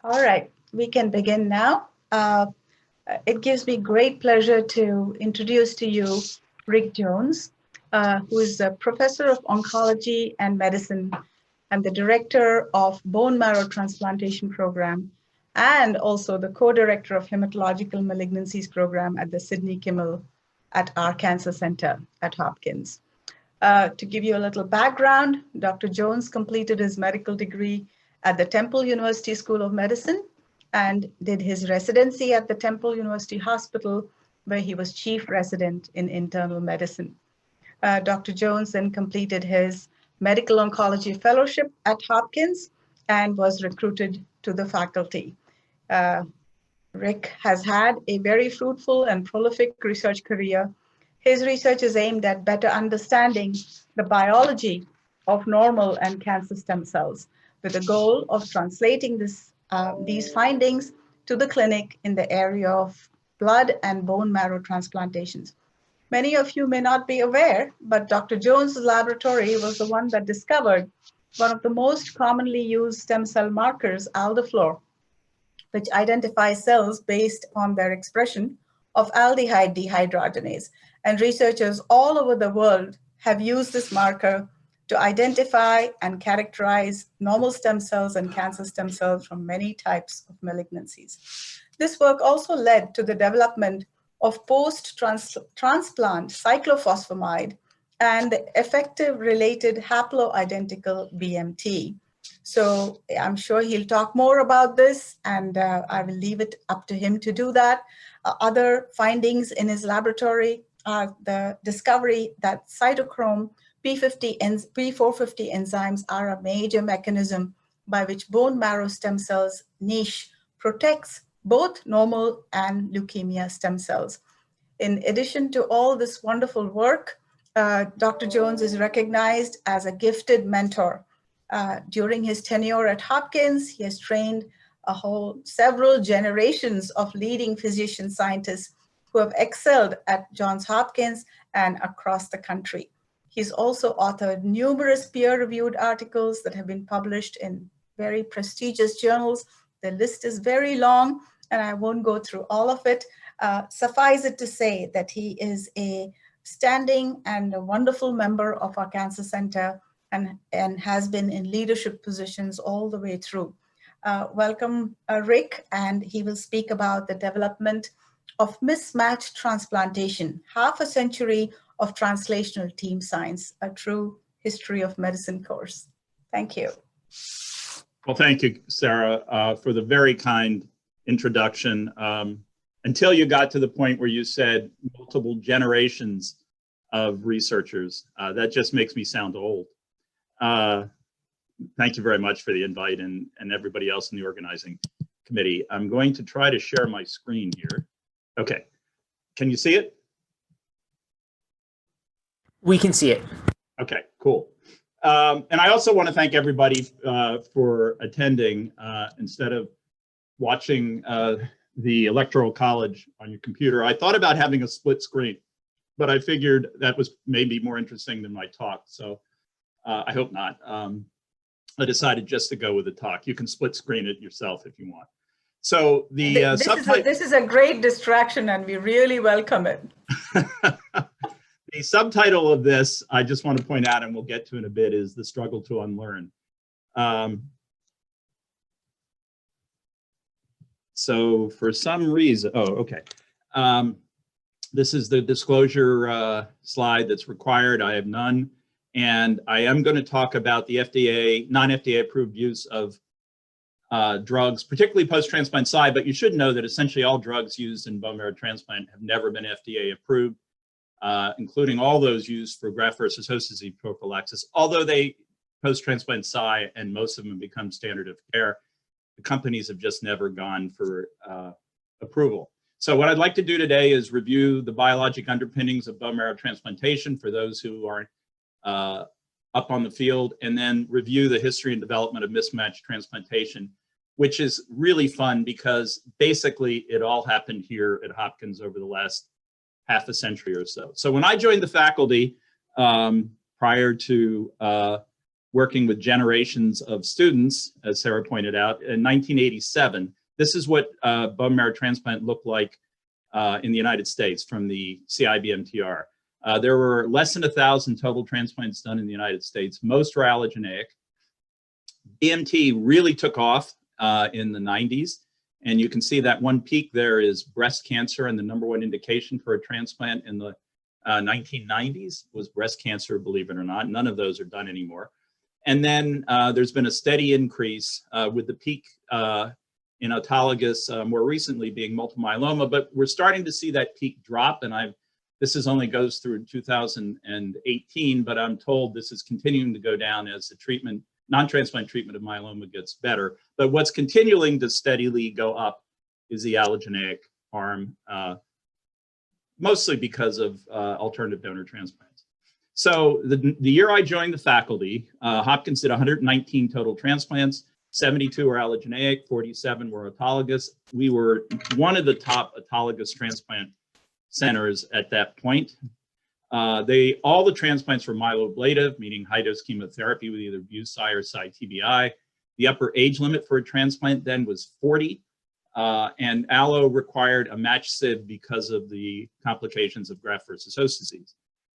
All right, we can begin now. It gives me great pleasure to introduce to you Rick Jones, who is a professor of oncology and medicine and the director of Bone Marrow Transplantation Program, and also the co-director of Hematological Malignancies Program at the Sidney Kimmel at our Cancer Center at Hopkins. To give you a little background, Dr. Jones completed his medical degree at the Temple University School of Medicine and did his residency at the Temple University Hospital, where he was chief resident in internal medicine. Dr. Jones then completed his medical oncology fellowship at Hopkins and was recruited to the faculty. Rick has had a very fruitful and prolific research career. His research is aimed at better understanding the biology of normal and cancer stem cells, with the goal of translating these findings to the clinic in the area of blood and bone marrow transplantations. Many of you may not be aware, but Dr. Jones' laboratory was the one that discovered one of the most commonly used stem cell markers, aldofluor, which identifies cells based on their expression of aldehyde dehydrogenase. And researchers all over the world have used this marker to identify and characterize normal stem cells and cancer stem cells from many types of malignancies. This work also led to the development of post-transplant cyclophosphamide and the effective related haploidentical BMT. So I'm sure he'll talk more about this, and I will leave it up to him to do that. Other findings in his laboratory are the discovery that cytochrome P450 enzymes are a major mechanism by which bone marrow stem cells niche protects both normal and leukemia stem cells. In addition to all this wonderful work, Dr. Jones is recognized as a gifted mentor. During his tenure at Hopkins, he has trained several generations of leading physician scientists who have excelled at Johns Hopkins and across the country. He's also authored numerous peer-reviewed articles that have been published in very prestigious journals. The list is very long, and I won't go through all of it. Suffice it to say that he is a standing and a wonderful member of our cancer center and has been in leadership positions all the way through. Welcome, Rick, and he will speak about the development of mismatched transplantation, half a century of translational team science, a true history of medicine course. Thank you. Well, thank you, Sarah, for the very kind introduction. Until you got to the point where you said multiple generations of researchers, that just makes me sound old. Thank you very much for the invite and everybody else in the organizing committee. I'm going to try to share my screen here. Okay, can you see it? We can see it. Okay, cool. And I also want to thank everybody for attending. Instead of watching the Electoral College on your computer, I thought about having a split screen, but I figured that was maybe more interesting than my talk. So I hope not. I decided just to go with the talk. You can split screen it yourself if you want. So the this is a great distraction, and we really welcome it. The subtitle of this, I just want to point out, and we'll get to in a bit, is The Struggle to Unlearn. So for some reason, okay. This is the disclosure slide that's required. I have none. And I am going to talk about the FDA, non-FDA approved use of drugs, particularly post-transplant side, but you should know that essentially all drugs used in bone marrow transplant have never been FDA approved, including all those used for graft versus host disease prophylaxis. Although they post-transplant PSI and most of them have become standard of care, the companies have just never gone for approval. So what I'd like to do today is review the biologic underpinnings of bone marrow transplantation for those who aren't up on the field, and then review the history and development of mismatched transplantation, which is really fun because basically it all happened here at Hopkins over the last half a century or so. So when I joined the faculty prior to working with generations of students, as Sarah pointed out, in 1987. This is what bone marrow transplant looked like in the United States from the CIBMTR. There were less than 1,000 total transplants done in the United States. Most were allogeneic. BMT really took off in the 90s. And you can see that one peak there is breast cancer, and the #1 indication for a transplant in the 1990s was breast cancer, believe it or not. None of those are done anymore. And then there's been a steady increase with the peak in autologous more recently being multiple myeloma, but we're starting to see that peak drop. And this only goes through 2018, but I'm told this is continuing to go down as the treatment, non-transplant treatment of myeloma gets better. But what's continuing to steadily go up is the allogeneic arm, mostly because of alternative donor transplants. So the year I joined the faculty, Hopkins did 119 total transplants, 72 were allogeneic, 47 were autologous. We were one of the top autologous transplant centers at that point. All the transplants were myeloablative, meaning high-dose chemotherapy with either BuSci or Cy-TBI. The upper age limit for a transplant then was 40, and allo required a matched sieve because of the complications of graft versus host disease.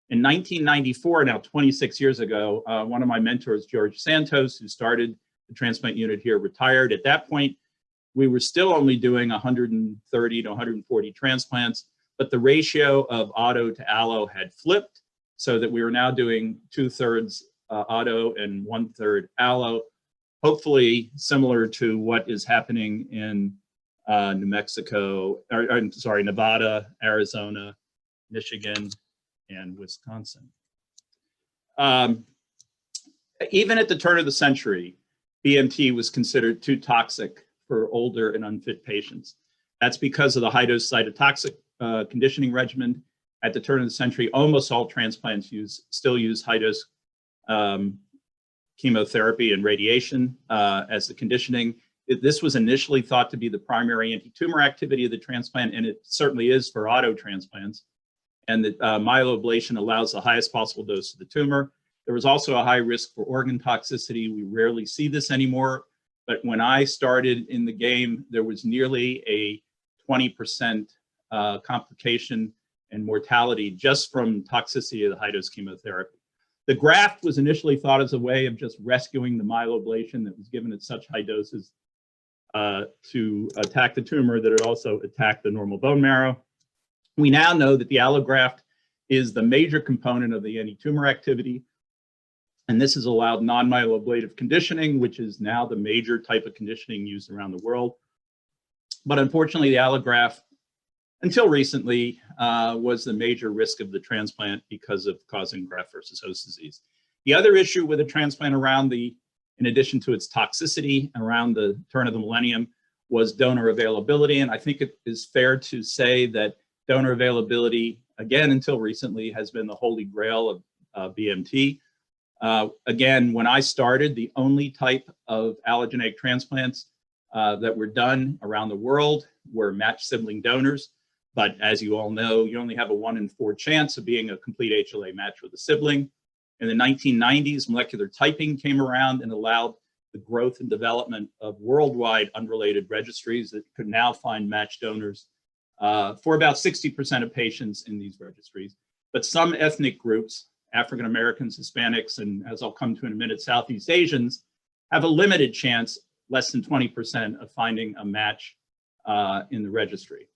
In 1994, now 26 years ago, one of my mentors, George Santos, who started the transplant unit here, retired. At that point, we were still only doing 130 to 140 transplants, but the ratio of auto to allo had flipped so that we were now doing 2/3 auto and 1/3 allo, hopefully similar to what is happening in Nevada, Arizona, Michigan, and Wisconsin. Even at the turn of the century, BMT was considered too toxic for older and unfit patients. That's because of the high-dose cytotoxic conditioning regimen. At the turn of the century, almost all transplants still use high-dose chemotherapy and radiation as the conditioning. This was initially thought to be the primary anti-tumor activity of the transplant, and it certainly is for auto transplants. And that myeloablation allows the highest possible dose of the tumor. There was also a high risk for organ toxicity. We rarely see this anymore, but when I started in the game, there was nearly a 20% complication and mortality just from toxicity of the high-dose chemotherapy. The graft was initially thought as a way of just rescuing the myeloablation that was given at such high doses to attack the tumor that it also attacked the normal bone marrow. We now know that the allograft is the major component of the anti-tumor activity, and this has allowed non-myeloablative conditioning, which is now the major type of conditioning used around the world. But unfortunately, the allograft, until recently, was the major risk of the transplant because of causing graft versus host disease. The other issue with a transplant in addition to its toxicity around the turn of the millennium, was donor availability. And I think it is fair to say that donor availability, again, until recently, has been the holy grail of BMT. Again, when I started, the only type of allogeneic transplants that were done around the world were matched sibling donors. But as you all know, you only have a 1 in 4 chance of being a complete HLA match with a sibling. In the 1990s, molecular typing came around and allowed the growth and development of worldwide unrelated registries that could now find matched donors for about 60% of patients in these registries. But some ethnic groups, African Americans, Hispanics, and as I'll come to in a minute, Southeast Asians, have a limited chance, less than 20%, of finding a match in the registry.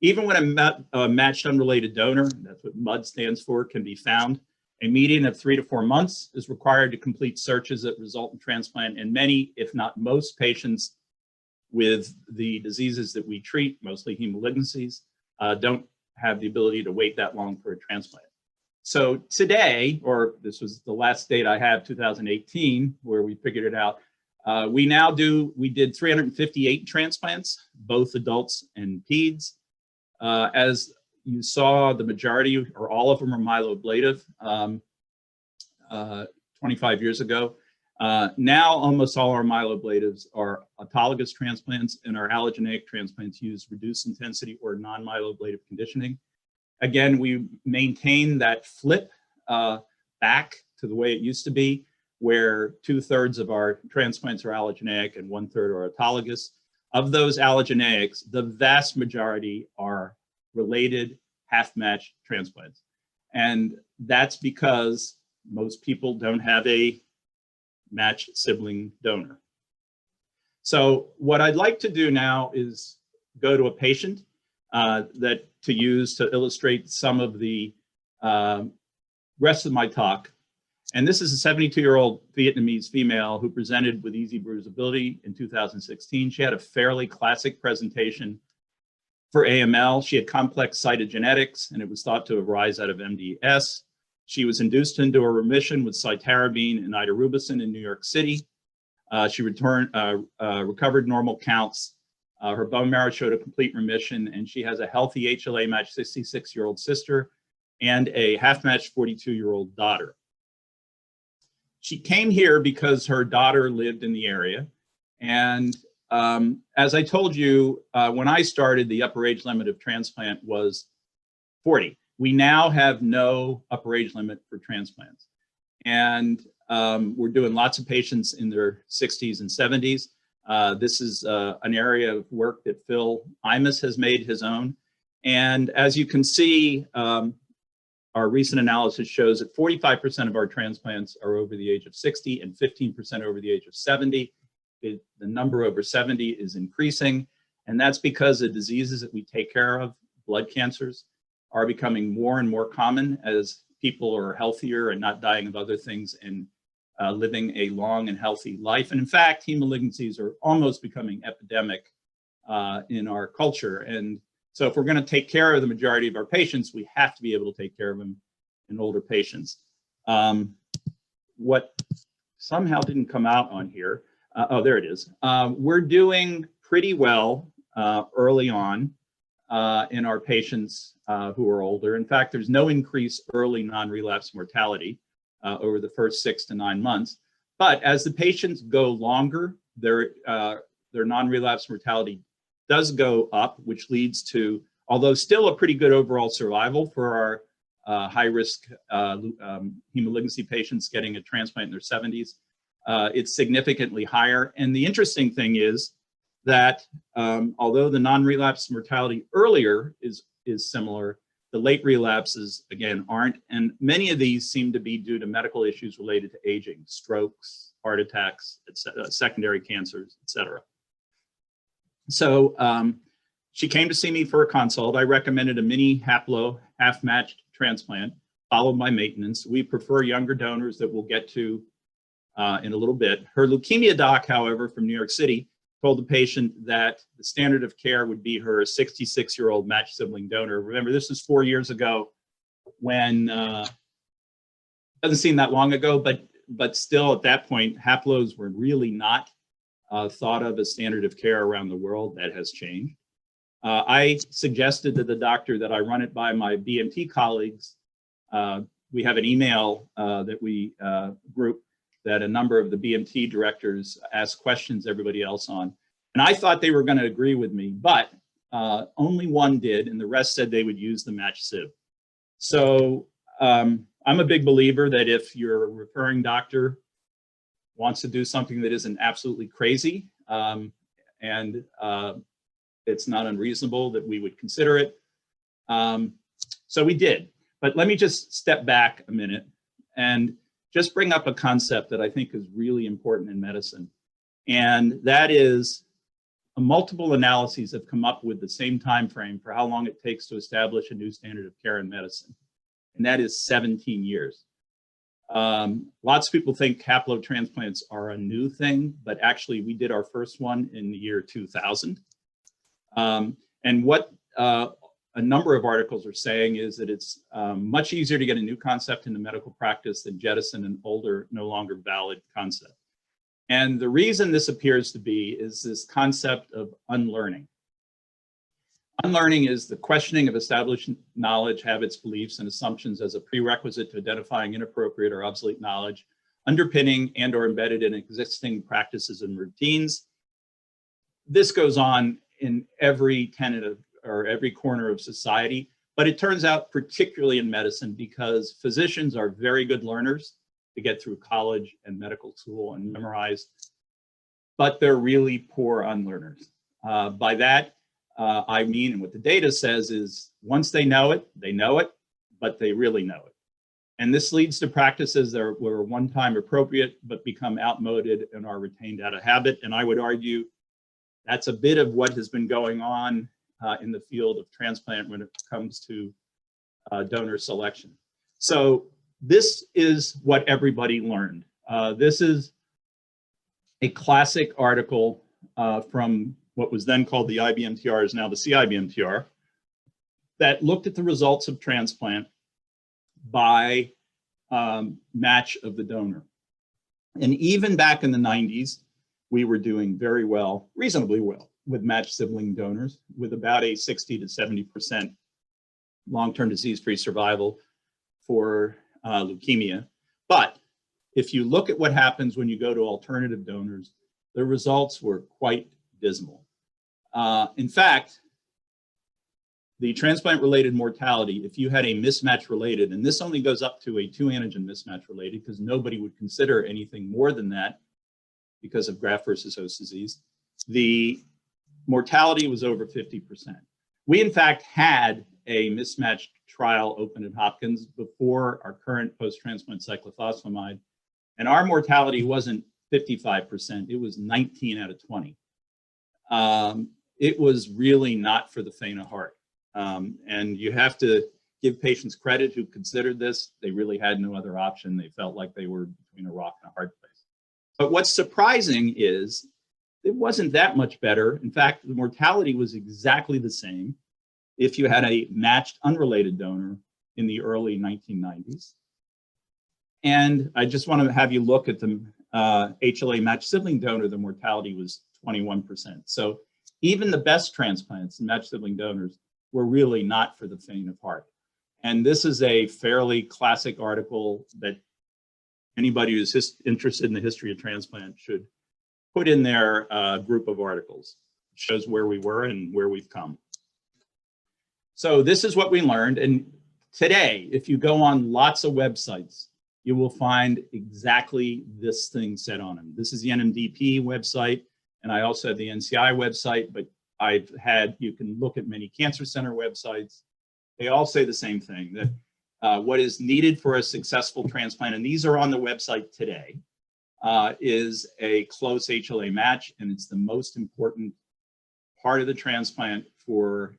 Even when a matched unrelated donor, that's what MUD stands for, can be found, a median of 3 to 4 months is required to complete searches that result in transplant, and many, if not most, patients with the diseases that we treat, mostly heme malignancies, don't have the ability to wait that long for a transplant. So today, or this was the last date I have, 2018, where we figured it out, we did 358 transplants, both adults and peds. As you saw, the majority or all of them are myeloablative 25 years ago. Now, almost all our myeloablatives are autologous transplants, and our allogeneic transplants use reduced intensity or non-myeloablative conditioning. Again, we maintain that flip back to the way it used to be. where 2/3 of our transplants are allogeneic and 1/3 are autologous. Of those allogeneics, the vast majority are related half-matched transplants. And that's because most people don't have a matched sibling donor. So what I'd like to do now is go to a patient to use to illustrate some of the rest of my talk. And this is a 72-year-old Vietnamese female who presented with easy bruisability in 2016. She had a fairly classic presentation for AML. She had complex cytogenetics, and it was thought to arise out of MDS. She was induced into a remission with cytarabine and idarubicin in New York City. She recovered normal counts. Her bone marrow showed a complete remission, and she has a healthy HLA-matched 66-year-old sister and a half-matched 42-year-old daughter. She came here because her daughter lived in the area. And as I told you, when I started, the upper age limit of transplant was 40. We now have no upper age limit for transplants. And we're doing lots of patients in their 60s and 70s. This is an area of work that Phil Imus has made his own. And as you can see, our recent analysis shows that 45% of our transplants are over the age of 60 and 15% over the age of 70. The number over 70 is increasing, and that's because the diseases that we take care of, blood cancers, are becoming more and more common as people are healthier and not dying of other things and living a long and healthy life. And in fact, heme malignancies are almost becoming epidemic in our culture. And so if we're going to take care of the majority of our patients, we have to be able to take care of them in older patients. What somehow didn't come out on here, oh, there it is. We're doing pretty well early on in our patients who are older. In fact, there's no increased early non-relapse mortality over the first 6 to 9 months. But as the patients go longer, their non-relapse mortality does go up, which leads to, although still a pretty good overall survival for our high-risk heme malignancy patients getting a transplant in their 70s, it's significantly higher. And the interesting thing is that although the non-relapse mortality earlier is similar, the late relapses, again, aren't. And many of these seem to be due to medical issues related to aging, strokes, heart attacks, secondary cancers, et cetera. So she came to see me for a consult. I recommended a mini haplo half-matched transplant, followed by maintenance. We prefer younger donors that we'll get to in a little bit. Her leukemia doc, however, from New York City, told the patient that the standard of care would be her 66-year-old matched sibling donor. Remember, this is 4 years ago when, doesn't seem that long ago, but still at that point, haplos were really not thought of as standard of care around the world. That has changed. I suggested to the doctor that I run it by my BMT colleagues. We have an email that we group that a number of the BMT directors ask questions to everybody else on. And I thought they were going to agree with me, but only one did, and the rest said they would use the matched SIB. So I'm a big believer that if your referring doctor wants to do something that isn't absolutely crazy and it's not unreasonable, that we would consider it. So we did. But let me just step back a minute and just bring up a concept that I think is really important in medicine. And that is multiple analyses have come up with the same time frame for how long it takes to establish a new standard of care in medicine. And that is 17 years. Lots of people think haplotransplants are a new thing, but actually we did our first one in the year 2000. And what a number of articles are saying is that it's much easier to get a new concept into medical practice than jettison an older, no longer valid concept. And the reason this appears to be is this concept of unlearning. Unlearning is the questioning of established knowledge, habits, beliefs, and assumptions as a prerequisite to identifying inappropriate or obsolete knowledge, underpinning and or embedded in existing practices and routines. This goes on in every tenet of, or every corner of society, but it turns out particularly in medicine because physicians are very good learners. to get through college and medical school and memorize, but they're really poor unlearners. By that, I mean, and what the data says is once they know it, but they really know it. And this leads to practices that were one-time appropriate, but become outmoded and are retained out of habit. And I would argue that's a bit of what has been going on in the field of transplant when it comes to donor selection. So this is what everybody learned. This is a classic article from what was then called the IBMTR, is now the CIBMTR, that looked at the results of transplant by match of the donor. And even back in the 90s, we were doing very well, reasonably well, with matched sibling donors, with about a 60 to 70% long-term disease-free survival for leukemia. But if you look at what happens when you go to alternative donors, the results were quite dismal. In fact, the transplant-related mortality, if you had a mismatch-related, and this only goes up to a 2-antigen mismatch-related because nobody would consider anything more than that because of graft versus host disease, the mortality was over 50%. We, in fact, had a mismatched trial open at Hopkins before our current post-transplant cyclophosphamide, and our mortality wasn't 55%, it was 19 out of 20. It was really not for the faint of heart. And you have to give patients credit who considered this. They really had no other option. They felt like they were between a rock and a hard place. But what's surprising is it wasn't that much better. In fact, the mortality was exactly the same if you had a matched unrelated donor in the early 1990s. And I just want to have you look at the HLA matched sibling donor, the mortality was 21%. So even the best transplants and matched sibling donors were really not for the faint of heart. And this is a fairly classic article that anybody who's interested in the history of transplant should put in their group of articles. It shows where we were and where we've come. So this is what we learned. And today, if you go on lots of websites, you will find exactly this thing said on them. This is the NMDP website, and I also have the NCI website, but you can look at many cancer center websites. They all say the same thing, that what is needed for a successful transplant, and these are on the website today, is a close HLA match, and it's the most important part of the transplant for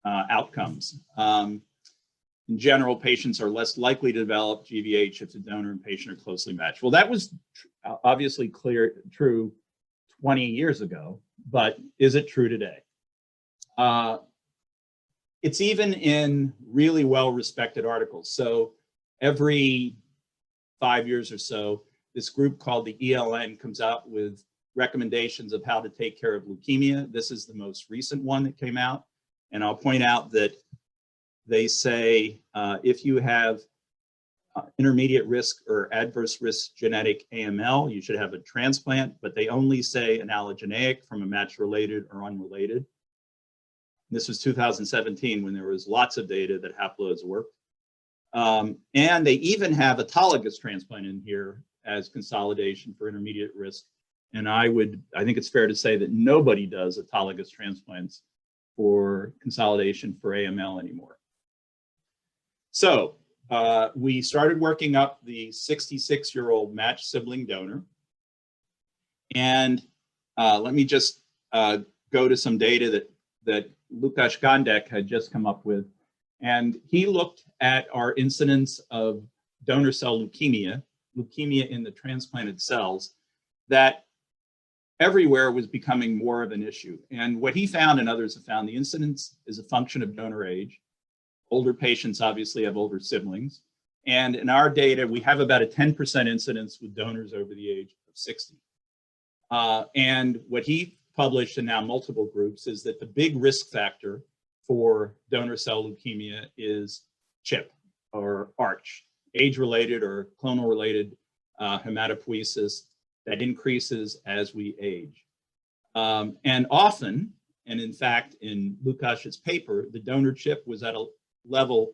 outcomes. In general, patients are less likely to develop GVH if the donor and patient are closely matched. Well, that was obviously true 20 years ago, but is it true today? It's even in really well-respected articles. So every 5 years or so, this group called the ELN comes out with recommendations of how to take care of leukemia. This is the most recent one that came out. And I'll point out that they say if you have intermediate risk or adverse risk genetic AML, you should have a transplant, but they only say an allogeneic from a match-related or unrelated. This was 2017 when there was lots of data that haploids worked. And they even have autologous transplant in here as consolidation for intermediate risk. And I think it's fair to say that nobody does autologous transplants for consolidation for AML anymore. So we started working up the 66-year-old matched sibling donor. And let me just go to some data that Lukasz Gondek had just come up with. And he looked at our incidence of donor cell leukemia in the transplanted cells, that everywhere was becoming more of an issue. And what he found and others have found, the incidence is a function of donor age. Older patients obviously have older siblings. And in our data, we have about a 10% incidence with donors over the age of 60. And what he published in now multiple groups is that the big risk factor for donor cell leukemia is CHIP or ARCH, age-related or clonal-related hematopoiesis that increases as we age. And often, and in fact, in Lukasz's paper, the donor CHIP was at a level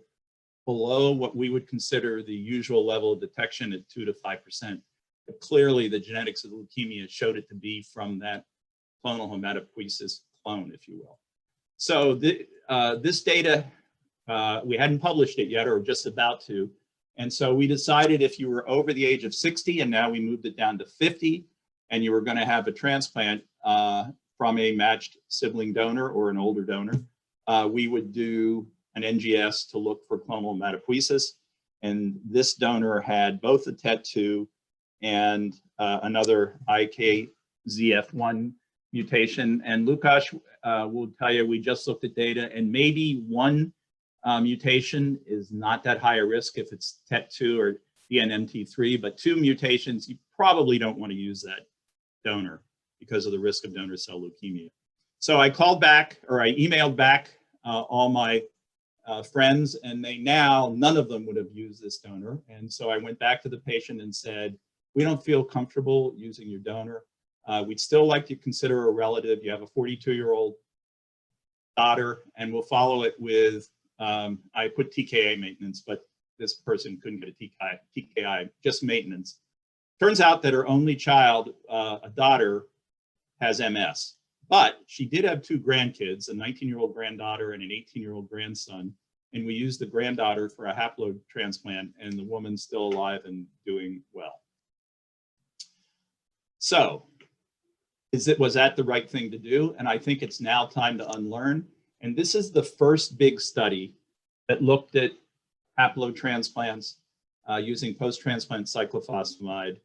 below what we would consider the usual level of detection at 2 to 5%. But clearly, the genetics of leukemia showed it to be from that clonal hematopoiesis clone, if you will. So this data, we hadn't published it yet, or just about to. And so we decided if you were over the age of 60, and now we moved it down to 50, and you were going to have a transplant from a matched sibling donor or an older donor, we would do an NGS to look for clonal hematopoiesis. And this donor had both a TET2 and another IKZF1 mutation. And Lukash will tell you, we just looked at data, and maybe one mutation is not that high a risk if it's TET2 or DNMT3, but 2 mutations, you probably don't want to use that donor because of the risk of donor cell leukemia. So I called back, or I emailed back all my friends, and none of them would have used this donor. And so I went back to the patient and said, we don't feel comfortable using your donor. We'd still like to consider a relative. You have a 42-year-old daughter, and we'll follow it with, I put TKI maintenance, but this person couldn't get a TKI, just maintenance. Turns out that her only child, a daughter, has MS, but she did have 2 grandkids, a 19-year-old granddaughter and an 18-year-old grandson. And we used the granddaughter for a haplo transplant, and the woman's still alive and doing well. So was that the right thing to do? And I think it's now time to unlearn. And this is the first big study that looked at haplotransplants using post-transplant cyclophosphamide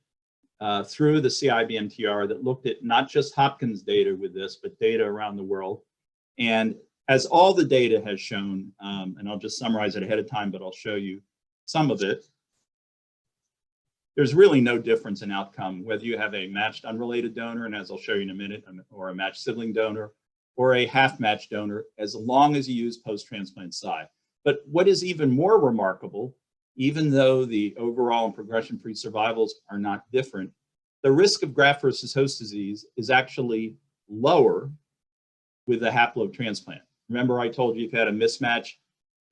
through the CIBMTR that looked at not just Hopkins data with this, but data around the world. And as all the data has shown, and I'll just summarize it ahead of time, but I'll show you some of it, there's really no difference in outcome, whether you have a matched unrelated donor, and as I'll show you in a minute, or a matched sibling donor, or a half-matched donor, as long as you use post-transplant Cy. But what is even more remarkable, even though the overall and progression-free survivals are not different, the risk of graft versus host disease is actually lower with a haplotransplant. Remember, I told you if you had a mismatch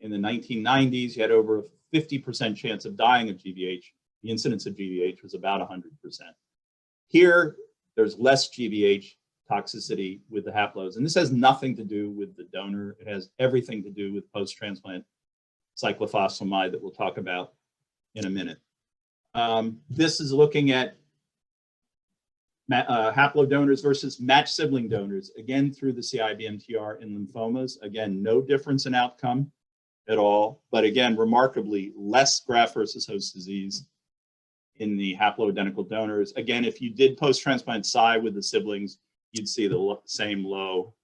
in the 1990s, you had over a 50% chance of dying of GVH. The incidence of GVH was about 100%. Here, there's less GVH toxicity with the haplos. And this has nothing to do with the donor. It has everything to do with post-transplant cyclophosphamide that we'll talk about in a minute. This is looking at haplodonors versus matched sibling donors, again, through the CIBMTR in lymphomas. Again, no difference in outcome at all, but again, remarkably less graft versus host disease in the haploidentical donors. Again, if you did post-transplant Cy with the siblings, you'd see the same low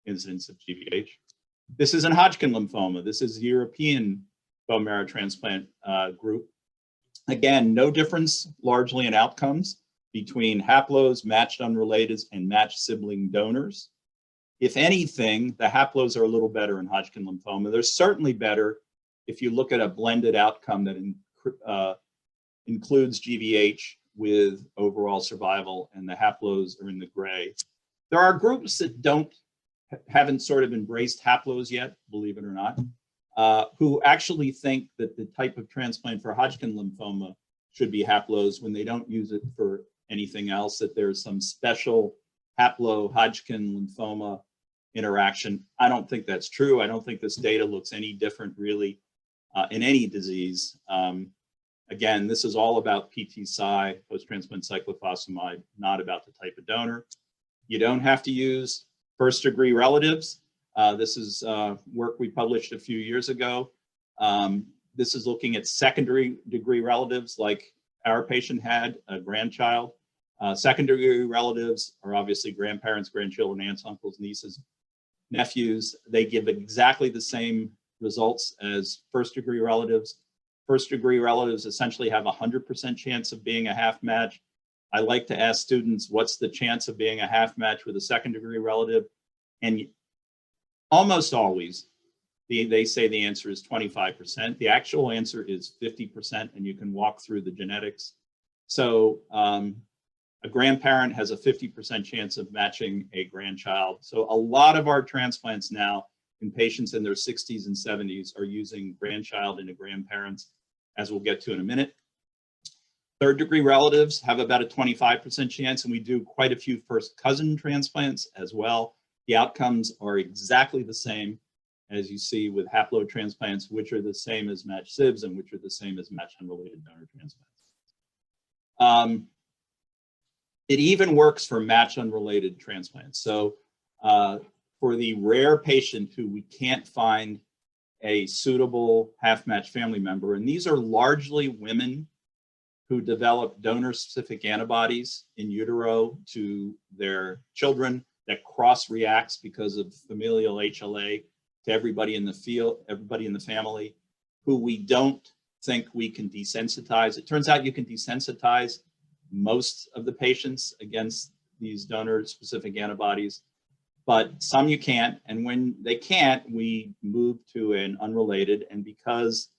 incidence of GVH. This is in Hodgkin lymphoma. This is European bone marrow transplant group. Again, no difference largely in outcomes between haplos, matched unrelateds, and matched sibling donors. If anything, the haplos are a little better in Hodgkin lymphoma. They're certainly better if you look at a blended outcome that includes GVH with overall survival, and the haplos are in the gray. There are groups that haven't sort of embraced haplos yet, believe it or not, who actually think that the type of transplant for Hodgkin lymphoma should be haplos when they don't use it for anything else, that there's some special haplo-Hodgkin lymphoma interaction. I don't think that's true. I don't think this data looks any different really in any disease. Again, this is all about PT-Cy, post-transplant cyclophosphamide, not about the type of donor. You don't have to use first-degree relatives. This is work we published a few years ago. This is looking at secondary-degree relatives like our patient had, a grandchild. Second-degree relatives are obviously grandparents, grandchildren, aunts, uncles, nieces, nephews. They give exactly the same results as first-degree relatives. First-degree relatives essentially have a 100% chance of being a half match. I like to ask students, what's the chance of being a half match with a second-degree relative? And almost always, they say the answer is 25%. The actual answer is 50%, and you can walk through the genetics. So a grandparent has a 50% chance of matching a grandchild. So a lot of our transplants now in patients in their 60s and 70s are using grandchild and grandparents, as we'll get to in a minute. Third degree relatives have about a 25% chance, and we do quite a few first cousin transplants as well. The outcomes are exactly the same as you see with haplotransplants, which are the same as matched CIBs and which are the same as matched unrelated donor transplants. It even works for matched unrelated transplants. So for the rare patient who we can't find a suitable half-matched family member, and these are largely women who develop donor-specific antibodies in utero to their children that cross-reacts because of familial HLA to everybody in the field, everybody in the family, who we don't think we can desensitize. It turns out you can desensitize most of the patients against these donor-specific antibodies, but some you can't. And when they can't, we move to an unrelated. And because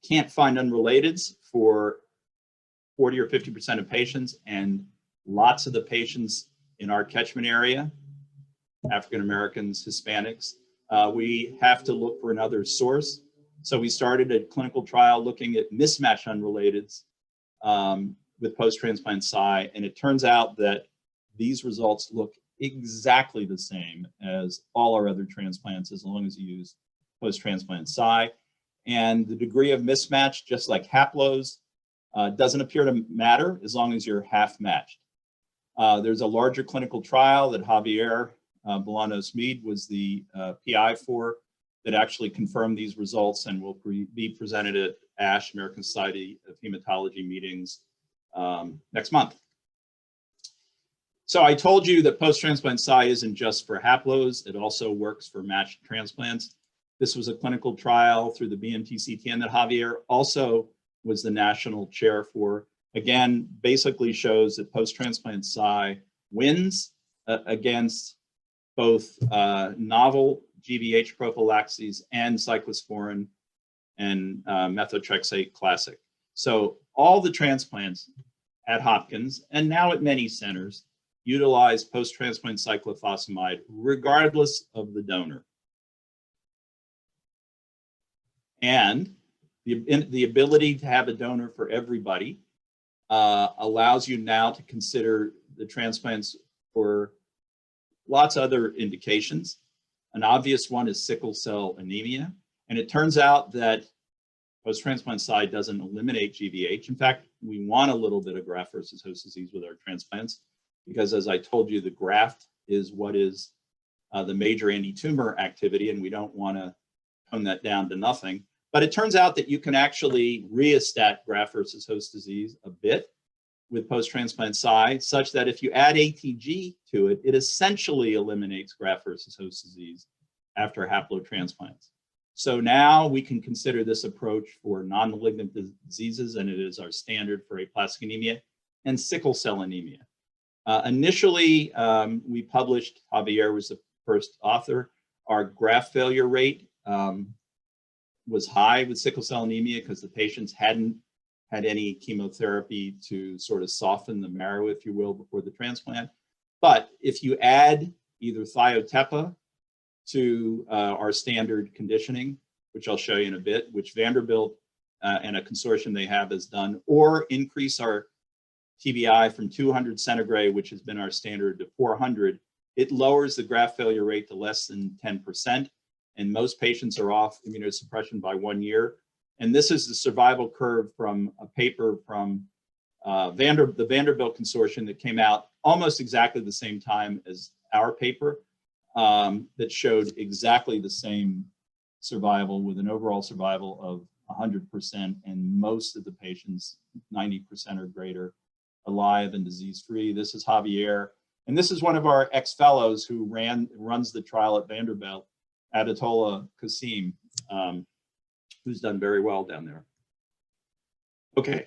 can't find unrelateds for 40 or 50% of patients, and lots of the patients in our catchment area, African Americans, Hispanics, we have to look for another source. So we started a clinical trial looking at mismatched unrelateds with post-transplant Cy, and it turns out that these results look exactly the same as all our other transplants as long as you use post-transplant Cy. And the degree of mismatch, just like haplos, doesn't appear to matter as long as you're half matched. There's a larger clinical trial that Javier Bolanos-Mead was the PI for that actually confirmed these results and will be presented at ASH, American Society of Hematology meetings next month. So I told you that post-transplant Cy isn't just for haplos, it also works for matched transplants. This was a clinical trial through the BMT-CTN that Javier also was the national chair for. Again, basically shows that post-transplant Cy wins against both novel GVH prophylaxis and cyclosporin and methotrexate classic. So all the transplants at Hopkins and now at many centers utilize post-transplant cyclophosphamide regardless of the donor. And the ability to have a donor for everybody allows you now to consider the transplants for lots of other indications. An obvious one is sickle cell anemia. And it turns out that post-transplant Cy doesn't eliminate GVH. In fact, we want a little bit of graft versus host disease with our transplants because, as I told you, the graft is what is the major anti-tumor activity, and we don't want to tone that down to nothing. But it turns out that you can actually rheostat graft versus host disease a bit with post-transplant Cy, such that if you add ATG to it, it essentially eliminates graft versus host disease after haplotransplants. So now we can consider this approach for non-malignant diseases, and it is our standard for aplastic anemia and sickle cell anemia. Initially, we published, Javier was the first author, our graft failure rate was high with sickle cell anemia because the patients hadn't had any chemotherapy to sort of soften the marrow, if you will, before the transplant. But if you add either thiotepa to our standard conditioning, which I'll show you in a bit, which Vanderbilt and a consortium they have has done, or increase our TBI from 200 centigrade, which has been our standard, to 400, it lowers the graft failure rate to less than 10%. And most patients are off immunosuppression by 1 year. And this is the survival curve from a paper from the Vanderbilt consortium that came out almost exactly the same time as our paper that showed exactly the same survival with an overall survival of 100%, and most of the patients, 90% or greater, alive and disease-free. This is Javier, and this is one of our ex-fellows who runs the trial at Vanderbilt, Adetola Kasim, who's done very well down there. Okay,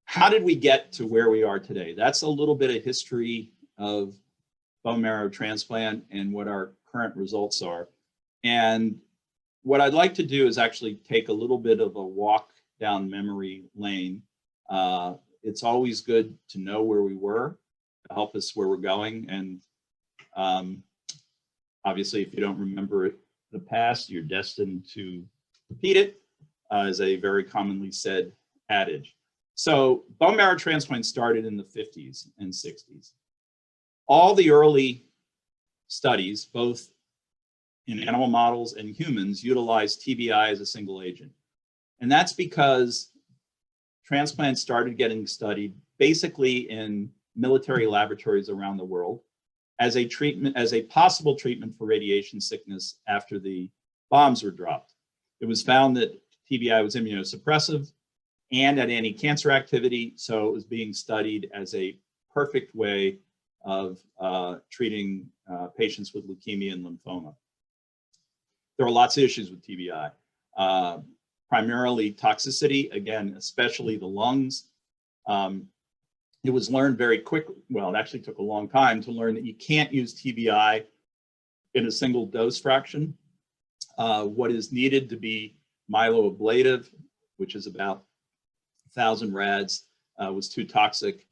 how did we get to where we are today? That's a little bit of history of bone marrow transplant and what our current results are. And what I'd like to do is actually take a little bit of a walk down memory lane. It's always good to know where we were to help us where we're going. And Obviously, if you don't remember the past, you're destined to repeat it, is a very commonly said adage. So bone marrow transplant started in the 50s and 60s. All the early studies, both in animal models and humans, utilized TBI as a single agent. And that's because transplants started getting studied basically in military laboratories around the world as a treatment, as a possible treatment for radiation sickness after the bombs were dropped. It was found that TBI was immunosuppressive and had anti-cancer activity, so it was being studied as a perfect way of treating patients with leukemia and lymphoma. There are lots of issues with TBI, primarily toxicity, again, especially the lungs. It was learned very quickly, well, it actually took a long time to learn that you can't use TBI in a single dose fraction. What is needed to be myeloablative, which is about 1,000 rads, was too toxic.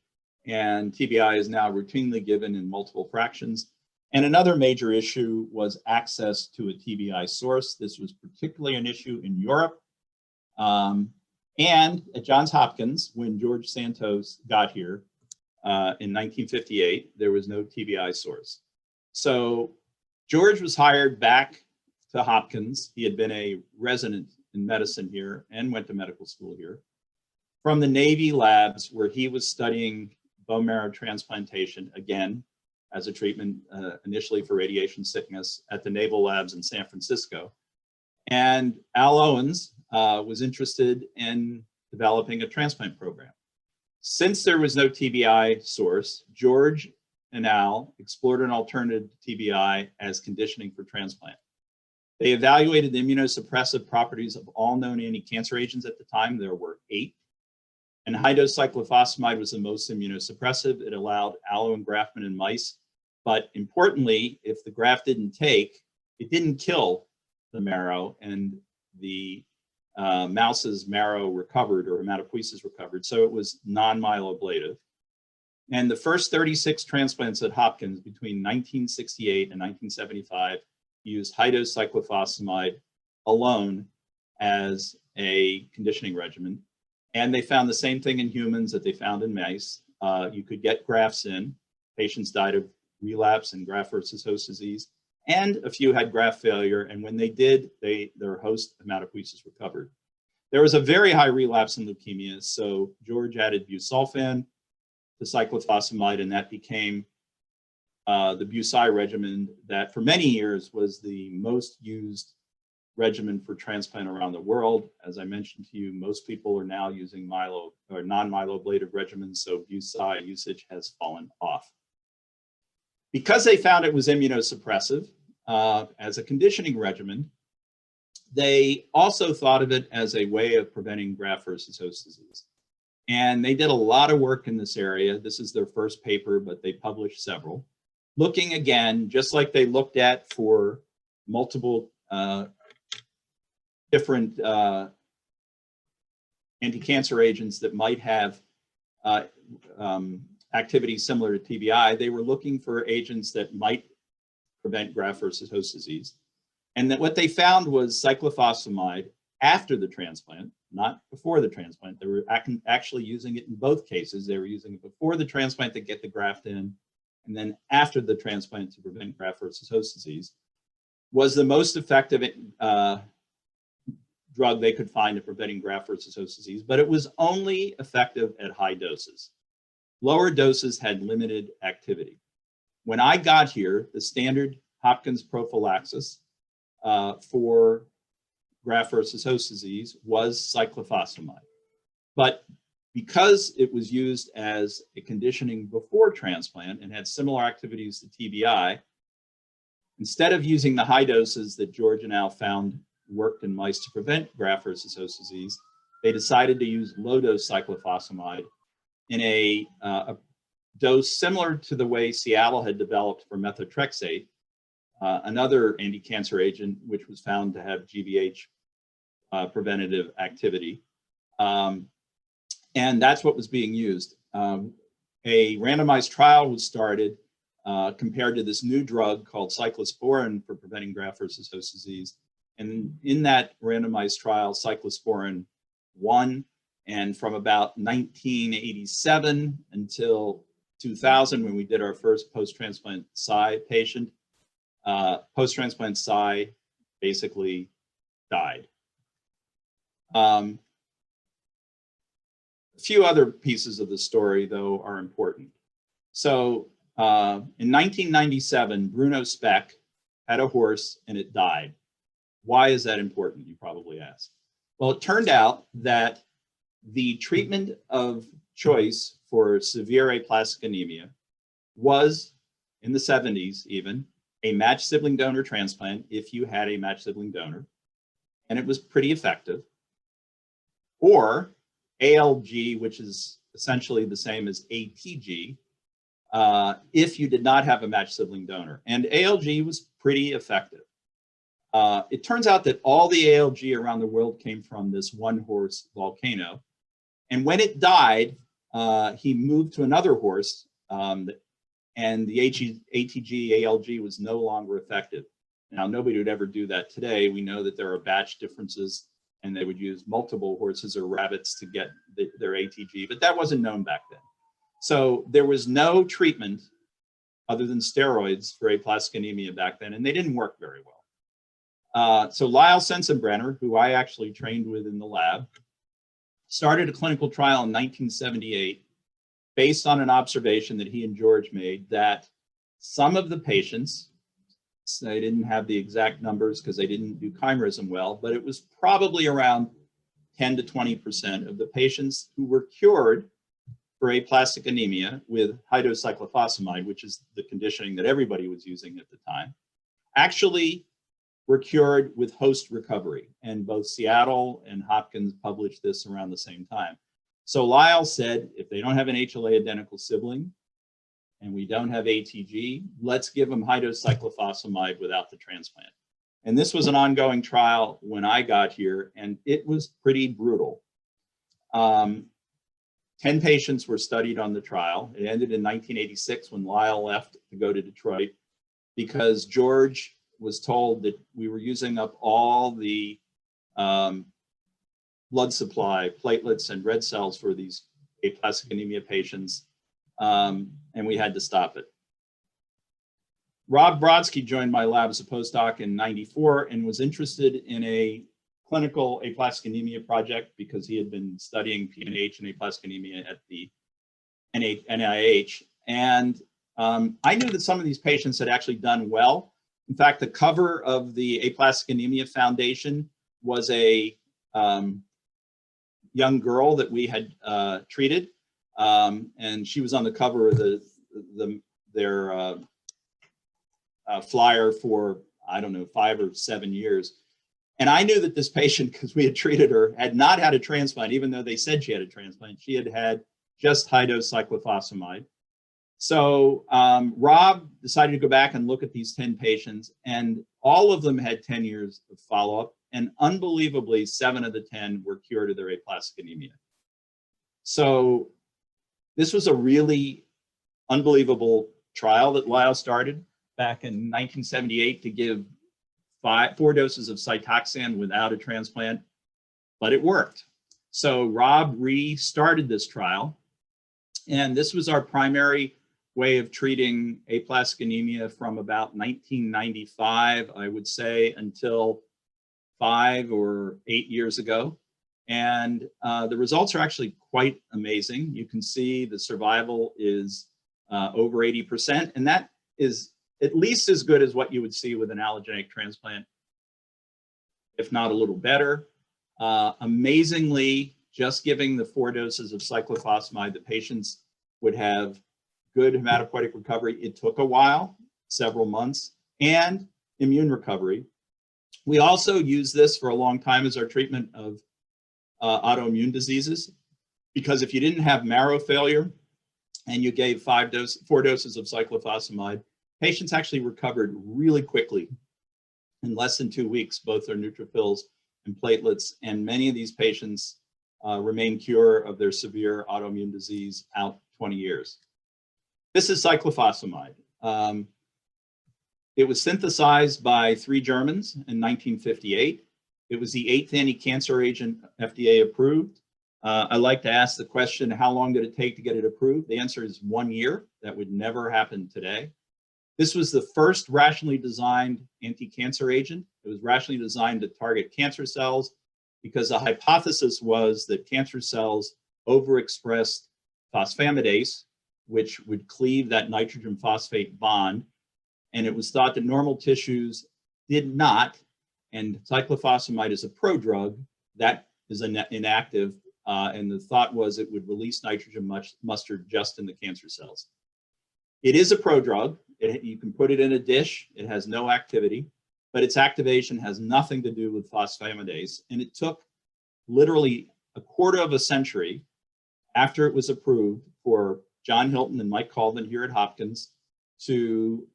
And TBI is now routinely given in multiple fractions. And another major issue was access to a TBI source. This was particularly an issue in Europe. And at Johns Hopkins, when George Santos got here in 1958, there was no TBI source. So George was hired back to Hopkins. He had been a resident in medicine here and went to medical school here, from the Navy labs where he was studying bone marrow transplantation, again, as a treatment initially for radiation sickness at the Naval Labs in San Francisco. And Al Owens was interested in developing a transplant program. Since there was no TBI source, George and Al explored an alternative to TBI as conditioning for transplant. They evaluated the immunosuppressive properties of all known anti-cancer agents at the time. There were 8. And high-dose cyclophosphamide was the most immunosuppressive. It allowed allo engraftment in mice. But importantly, if the graft didn't take, it didn't kill the marrow, and the mouse's marrow recovered, or hematopoiesis recovered. So it was non-myeloablative. And the first 36 transplants at Hopkins between 1968 and 1975 used high-dose cyclophosphamide alone as a conditioning regimen. And they found the same thing in humans that they found in mice. You could get grafts in. Patients died of relapse and graft versus host disease, and a few had graft failure. And when they did, their host hematopoiesis recovered. There was a very high relapse in leukemia, so George added busulfan to cyclophosphamide, and that became the BuCy regimen that for many years was the most used regimen for transplant around the world. As I mentioned to you, most people are now using non-myeloablative regimens, so BuCy usage has fallen off. Because they found it was immunosuppressive as a conditioning regimen, they also thought of it as a way of preventing graft versus host disease. And they did a lot of work in this area. This is their first paper, but they published several, looking again, just like they looked at for multiple different anti-cancer agents that might have activity similar to TBI, they were looking for agents that might prevent graft versus host disease. And that what they found was cyclophosphamide after the transplant, not before the transplant. They were actually using it in both cases. They were using it before the transplant to get the graft in, and then after the transplant to prevent graft versus host disease, was the most effective drug they could find at preventing graft versus host disease, but it was only effective at high doses. Lower doses had limited activity. When I got here, the standard Hopkins prophylaxis for graft versus host disease was cyclophosphamide. But because it was used as a conditioning before transplant and had similar activities to TBI, instead of using the high doses that George and Al found worked in mice to prevent graft versus host disease, they decided to use low-dose cyclophosphamide in a dose similar to the way Seattle had developed for methotrexate, another anti-cancer agent which was found to have GVH preventative activity. And that's what was being used. A randomized trial was started compared to this new drug called cyclosporin for preventing graft versus host disease. And in that randomized trial, cyclosporin won. And from about 1987 until 2000, when we did our first post-transplant PSI patient, post-transplant PSI basically died. A few other pieces of the story, though, are important. So in 1997, Bruno Speck had a horse and it died. Why is that important, you probably ask? Well, it turned out that the treatment of choice for severe aplastic anemia was, in the 70s even, a matched sibling donor transplant if you had a matched sibling donor, and it was pretty effective, or ALG, which is essentially the same as ATG, if you did not have a matched sibling donor. And ALG was pretty effective. It turns out that all the ALG around the world came from this one horse volcano. And when it died, he moved to another horse, and the ATG ALG was no longer effective. Now, nobody would ever do that today. We know that there are batch differences, and they would use multiple horses or rabbits to get their ATG, but that wasn't known back then. So there was no treatment other than steroids for aplastic anemia back then, and they didn't work very well. So Lyle Sensenbrenner, who I actually trained with in the lab, started a clinical trial in 1978 based on an observation that he and George made that some of the patients, they didn't have the exact numbers because they didn't do chimerism well, but it was probably around 10 to 20% of the patients who were cured for aplastic anemia with high-dose cyclophosphamide, which is the conditioning that everybody was using at the time, actually were cured with host recovery. And both Seattle and Hopkins published this around the same time. So Lyle said, if they don't have an HLA identical sibling and we don't have ATG, let's give them high-dose cyclophosphamide without the transplant. And this was an ongoing trial when I got here, and it was pretty brutal. 10 patients were studied on the trial. It ended in 1986 when Lyle left to go to Detroit because George was told that we were using up all the blood supply, platelets, and red cells for these aplastic anemia patients, and we had to stop it. Rob Brodsky joined my lab as a postdoc in '94 and was interested in a clinical aplastic anemia project because he had been studying PNH and aplastic anemia at the NIH. And I knew that some of these patients had actually done well. In fact, the cover of the Aplastic Anemia Foundation was a young girl that we had treated, and she was on the cover of their flyer for, I don't know, 5 or 7 years. And I knew that this patient, because we had treated her, had not had a transplant, even though they said she had a transplant. She had had just high-dose cyclophosphamide. So Rob decided to go back and look at these 10 patients, and all of them had 10 years of follow-up, and unbelievably, 7 of the 10 were cured of their aplastic anemia. So this was a really unbelievable trial that Lyle started back in 1978 to give 4 doses of Cytoxan without a transplant, but it worked. So Rob restarted this trial, and this was our primary way of treating aplastic anemia from about 1995, I would say, until 5 or 8 years ago. And the results are actually quite amazing. You can see the survival is over 80%, and that is at least as good as what you would see with an allogeneic transplant, if not a little better. Amazingly, just giving the 4 doses of cyclophosphamide, the patients would have good hematopoietic recovery. It took a while, several months, and immune recovery. We also used this for a long time as our treatment of autoimmune diseases, because if you didn't have marrow failure and you gave 4 doses of cyclophosphamide, patients actually recovered really quickly. In less than 2 weeks, both their neutrophils and platelets, and many of these patients remain cured of their severe autoimmune disease out 20 years. This is cyclophosphamide. It was synthesized by 3 Germans in 1958. It was the 8th anti-cancer agent FDA approved. I like to ask the question, how long did it take to get it approved? The answer is 1 year. That would never happen today. This was the first rationally designed anti-cancer agent. It was rationally designed to target cancer cells because the hypothesis was that cancer cells overexpressed phosphamidase, which would cleave that nitrogen phosphate bond. And it was thought that normal tissues did not, and cyclophosphamide is a prodrug that is inactive, and the thought was it would release nitrogen mustard just in the cancer cells. It is a prodrug. You can put it in a dish. It has no activity, but its activation has nothing to do with phosphamidase. And it took literally a quarter of a century after it was approved for John Hilton and Mike Colvin here at Hopkins to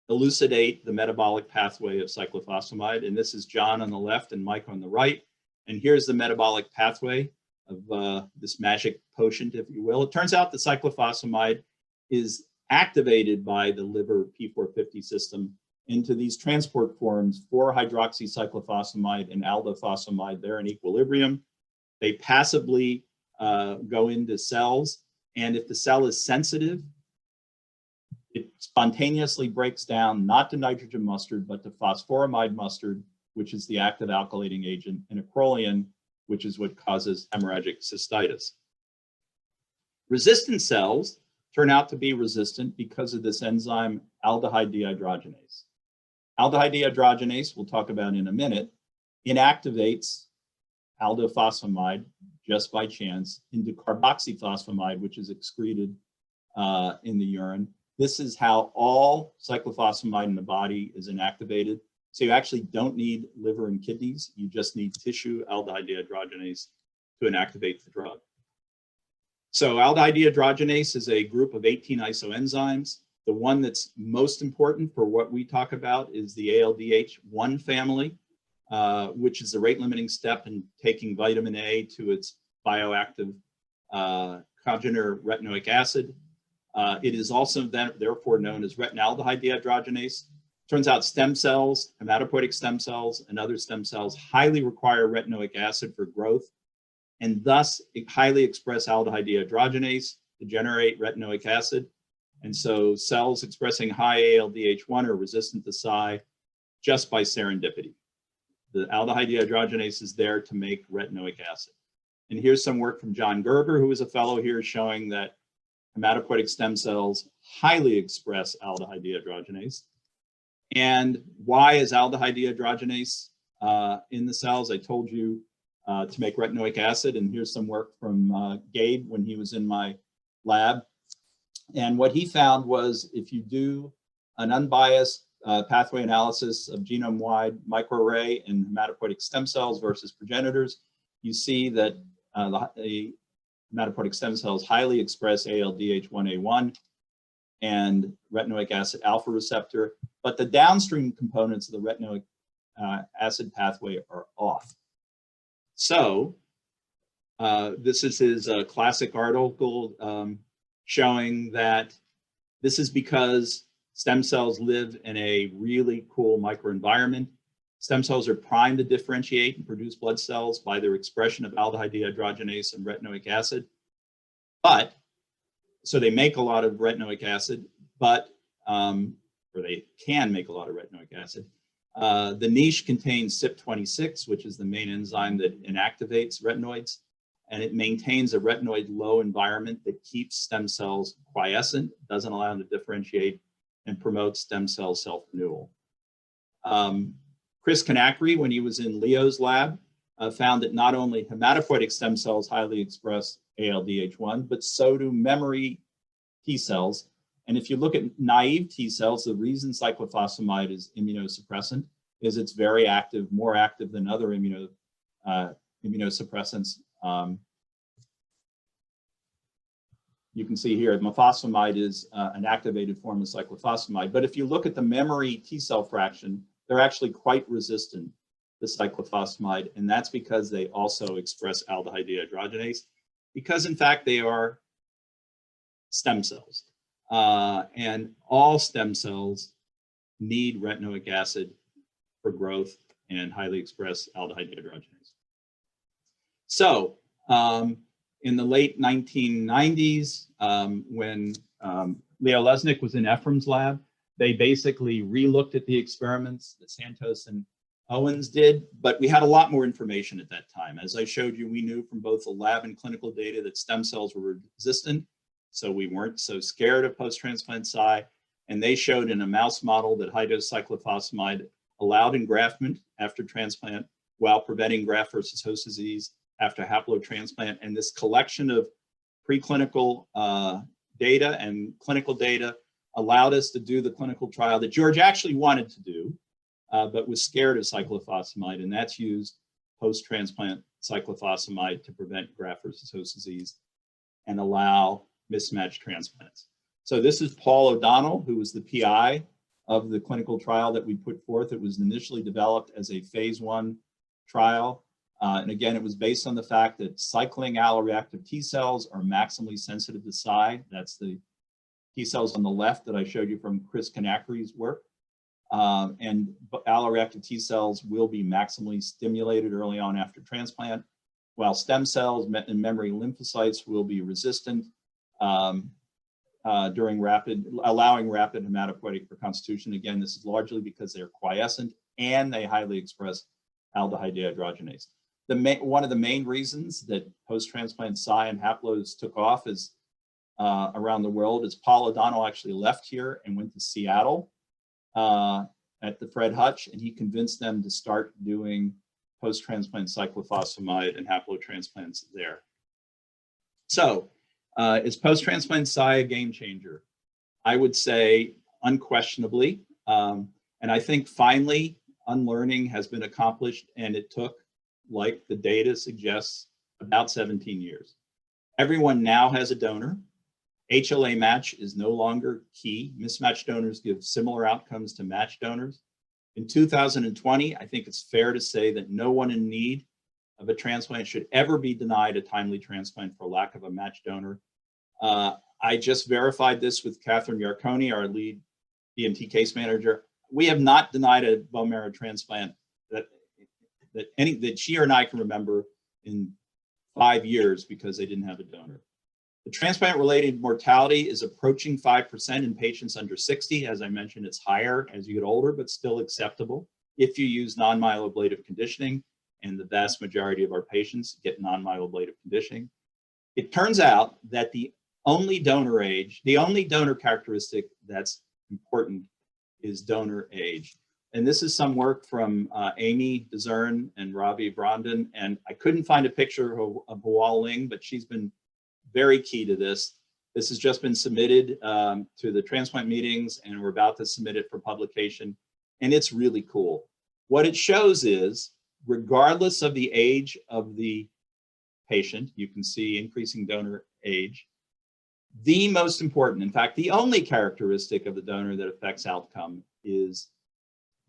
elucidate the metabolic pathway of cyclophosphamide. And this is John on the left and Mike on the right. And here's the metabolic pathway of this magic potion, if you will. It turns out that cyclophosphamide is activated by the liver P450 system into these transport forms, 4-hydroxycyclophosphamide and aldophosphamide. They're in equilibrium. They passively go into cells. And if the cell is sensitive, it spontaneously breaks down not to nitrogen mustard, but to phosphoramide mustard, which is the active alkylating agent, and acrolein, which is what causes hemorrhagic cystitis. Resistant cells turn out to be resistant because of this enzyme aldehyde dehydrogenase. Aldehyde dehydrogenase, we'll talk about in a minute, inactivates aldophosphamide just by chance into carboxyphosphamide, which is excreted in the urine. This is how all cyclophosphamide in the body is inactivated. So you actually don't need liver and kidneys. You just need tissue aldehyde dehydrogenase to inactivate the drug. So aldehyde dehydrogenase is a group of 18 isoenzymes. The one that's most important for what we talk about is the ALDH1 family, which is the rate-limiting step in taking vitamin A to its bioactive congener retinoic acid. It is also therefore known as retinaldehyde dehydrogenase. Turns out stem cells, hematopoietic stem cells, and other stem cells highly require retinoic acid for growth, and thus highly express aldehyde dehydrogenase to generate retinoic acid. And so cells expressing high ALDH1 are resistant to Cy just by serendipity. The aldehyde dehydrogenase is there to make retinoic acid. And here's some work from John Gerber, who was a fellow here, showing that hematopoietic stem cells highly express aldehyde dehydrogenase. And why is aldehyde dehydrogenase in the cells? I told you to make retinoic acid, and here's some work from Gabe when he was in my lab. And what he found was if you do an unbiased pathway analysis of genome-wide microarray in hematopoietic stem cells versus progenitors, you see that the hematopoietic stem cells highly express ALDH1A1 and retinoic acid alpha receptor, but the downstream components of the retinoic acid pathway are off. So this is his classic article showing that this is because stem cells live in a really cool microenvironment. Stem cells are primed to differentiate and produce blood cells by their expression of aldehyde dehydrogenase and retinoic acid. But, so they make a lot of retinoic acid, but, or they can make a lot of retinoic acid. The niche contains CYP26, which is the main enzyme that inactivates retinoids, and it maintains a retinoid low environment that keeps stem cells quiescent, doesn't allow them to differentiate, and promotes stem cell self-renewal. Chris Conakry, when he was in Leo's lab, found that not only hematopoietic stem cells highly express ALDH1, but so do memory T cells. And if you look at naive T cells, the reason cyclophosphamide is immunosuppressant is it's very active, more active than other immunosuppressants. You can see here, mefosfamide is an activated form of cyclophosphamide. But if you look at the memory T cell fraction, they're actually quite resistant to cyclophosphamide, and that's because they also express aldehyde dehydrogenase, because in fact they are stem cells. And all stem cells need retinoic acid for growth and highly expressed aldehyde dehydrogenase. So in the late 1990s, when Leo Lesnick was in Ephraim's lab, they basically re-looked at the experiments that Santos and Owens did, but we had a lot more information at that time. As I showed you, we knew from both the lab and clinical data that stem cells were resistant, so we weren't so scared of post-transplant Cy, and they showed in a mouse model that high-dose cyclophosphamide allowed engraftment after transplant while preventing graft versus host disease after haplotransplant. And this collection of preclinical data and clinical data allowed us to do the clinical trial that George actually wanted to do, but was scared of cyclophosphamide, and that's used post-transplant cyclophosphamide to prevent graft versus host disease and allow mismatched transplants. So this is Paul O'Donnell, who was the PI of the clinical trial that we put forth. It was initially developed as a phase 1 trial. And again, it was based on the fact that cycling alloreactive T cells are maximally sensitive to Cy. That's the T cells on the left that I showed you from Chris Kanakri's work. And alloreactive T cells will be maximally stimulated early on after transplant, while stem cells and memory lymphocytes will be resistant during allowing rapid hematopoietic reconstitution. Again, this is largely because they're quiescent and they highly express aldehyde dehydrogenase. One of the main reasons that post-transplant Cy and haplos took off is around the world is Paul O'Donnell actually left here and went to Seattle at the Fred Hutch, and he convinced them to start doing post-transplant cyclophosphamide and haplotransplants there. So is post-transplant Cy a game changer? I would say unquestionably. And I think finally unlearning has been accomplished, and it took, like the data suggests, about 17 years. Everyone now has a donor. HLA match is no longer key. Mismatched donors give similar outcomes to matched donors. In 2020, I think it's fair to say that no one in need of a transplant should ever be denied a timely transplant for lack of a matched donor. I just verified this with Catherine Yarconi, our lead BMT case manager. We have not denied a bone marrow transplant that she or I can remember in 5 years because they didn't have a donor. The transplant-related mortality is approaching 5% in patients under 60. As I mentioned, it's higher as you get older, but still acceptable if you use non-myeloablative conditioning, and the vast majority of our patients get non-myeloablative conditioning. It turns out that the only donor characteristic that's important is donor age. And this is some work from Amy DeZern and Ravi Brandon, and I couldn't find a picture of Hwal Ling, but she's been very key to this. This has just been submitted to the transplant meetings, and we're about to submit it for publication, and it's really cool. What it shows is, regardless of the age of the patient, you can see increasing donor age. The most important, in fact, the only characteristic of the donor that affects outcome is